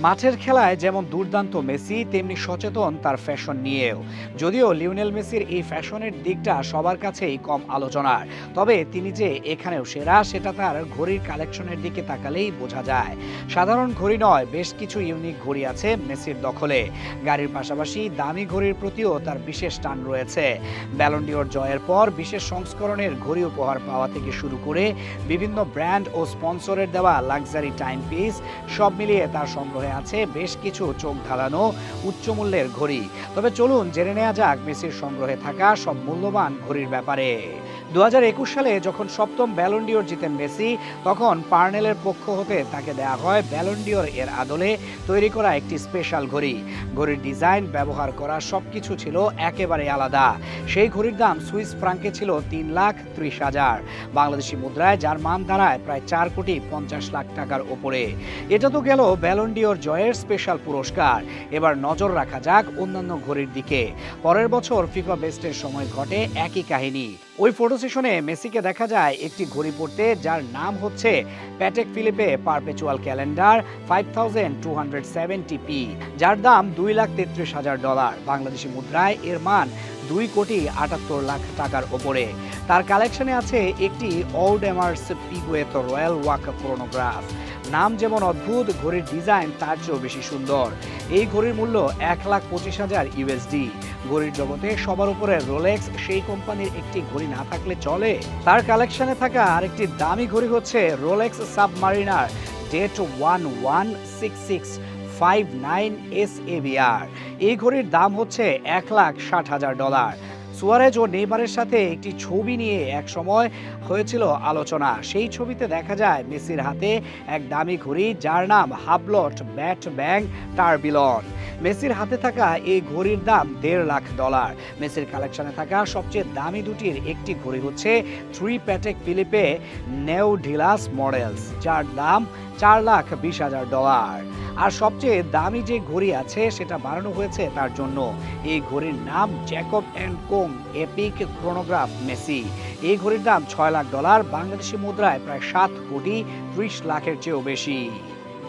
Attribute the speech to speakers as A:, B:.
A: মাঠের খেলায় যেমন দুর্দান্ত মেসি, তেমনি সচেতন তার ফ্যাশন নিয়েও। যদিও লিওনেল মেসির এই ফ্যাশনের দিকটা সবার কাছেই কম আলোচনার, তবে তিনি যে এখানেও সেরা সেটা তার ঘড়ির কালেকশনের দিকে তাকালেই বোঝা যায়। সাধারণ ঘড়ি নয়, বেশ কিছু ইউনিক ঘড়ি আছে মেসির দখলে। গাড়ির পাশাপাশি দামি ঘড়ির প্রতিও তার বিশেষ টান রয়েছে। ব্যালন ডিওর জয়ের পর বিশেষ সংস্করণের ঘড়ি উপহার পাওয়া থেকে শুরু করে বিভিন্ন ব্র্যান্ড ও স্পন্সরের দেওয়া লাক্সারি টাইম পিস, সব মিলিয়ে তার সংগ্রহে আছে বেশ কিছু চোখ ধাঁধানো উচ্চ মূল্যের ঘড়ি। তবে চলুন জেনে নেওয়া যাক মেসির সংগ্রহে থাকা সব মূল্যবান ঘড়ির ব্যাপারে। 2021 সালে যখন সপ্তম ব্যালন ডিওর জিতেন মেসি, তখন পার্নেলের পক্ষ হতে তাকে দেয়া হয় ব্যালন ডিওর এর আদলে তৈরি করা একটি স্পেশাল ঘড়ি। ঘড়ির ডিজাইন, ব্যবহার করা সবকিছু ছিল একেবারে আলাদা। সেই ঘড়ির দাম সুইস ফ্রাঙ্কে ছিল 3,30,000 বাংলাদেশি মুদ্রায়, যার মান দাঁড়ায় প্রায় 4,50,00,000 টাকার ওপরে। এটা তো গেল ব্যালন ডিওর জয়ের স্পেশাল পুরস্কার। এবার নজর রাখা যাক অন্যান্য ঘড়ির দিকে। পরের বছর ফিফা বেস্টের সময় ঘটে একই কাহিনী। ওই ফটো সেশনে মেসিকে দেখা যায় একটি ঘড়ি পরতে, যার নাম হচ্ছে Patrick Philippe perpetual calendar 5270p, যার দাম $2,33,000 বাংলাদেশি মুদ্রায়। এর মান 2,78,00,000 টাকার ওপরে। তার কালেকশনে আছে একটি ওল্ডেমার্স পিগুয়েতো রয়্যাল ওয়াক ক্রোনোগ্রাফ। নাম যেমন অদ্ভুত, ঘড়ির ডিজাইন তার চেয়েও বেশি সুন্দর। এই ঘড়ির মূল্য $1,25,000 ঘড়ির জগতে সবার উপরে রোলেক্স, সেই কোম্পানির একটি ঘড়ি না থাকলে চলে। তার কালেকশনে থাকা আরেকটি দামি ঘড়ি হচ্ছে রোলেক্স সাবমারিনার ডেট 116659 SABR। এই ঘড়ির দাম হচ্ছে $1,60,000। সুয়ারেজ ও নেইমারের সাথে একটি ছবি নিয়ে এক সময় হয়েছিল আলোচনা। সেই ছবিতে দেখা যায় মেসির হাতে এক দামি ঘড়ি, যার নাম হাবলট ব্যাট ব্যাং টারবিলন। মেসির হাতে থাকা এই ঘড়ির দাম $1,50,000। মেসির কালেকশনে থাকা সবচেয়ে দামি দুটির একটি ঘড়ি হচ্ছে 3 প্যাটেক ফিলিপে নেউডিলাস মডেলস, যার দাম $4,20,000। আর সবচেয়ে দামি যে ঘড়ি আছে সেটা বানানো হয়েছে তার জন্য। এই ঘড়ির নাম Jacob and co epic chronograph Messi. এই ঘড়ির দাম $6,00,000 বাংলাদেশি মুদ্রায় প্রায় 7,30,00,000 চেয়েও বেশি।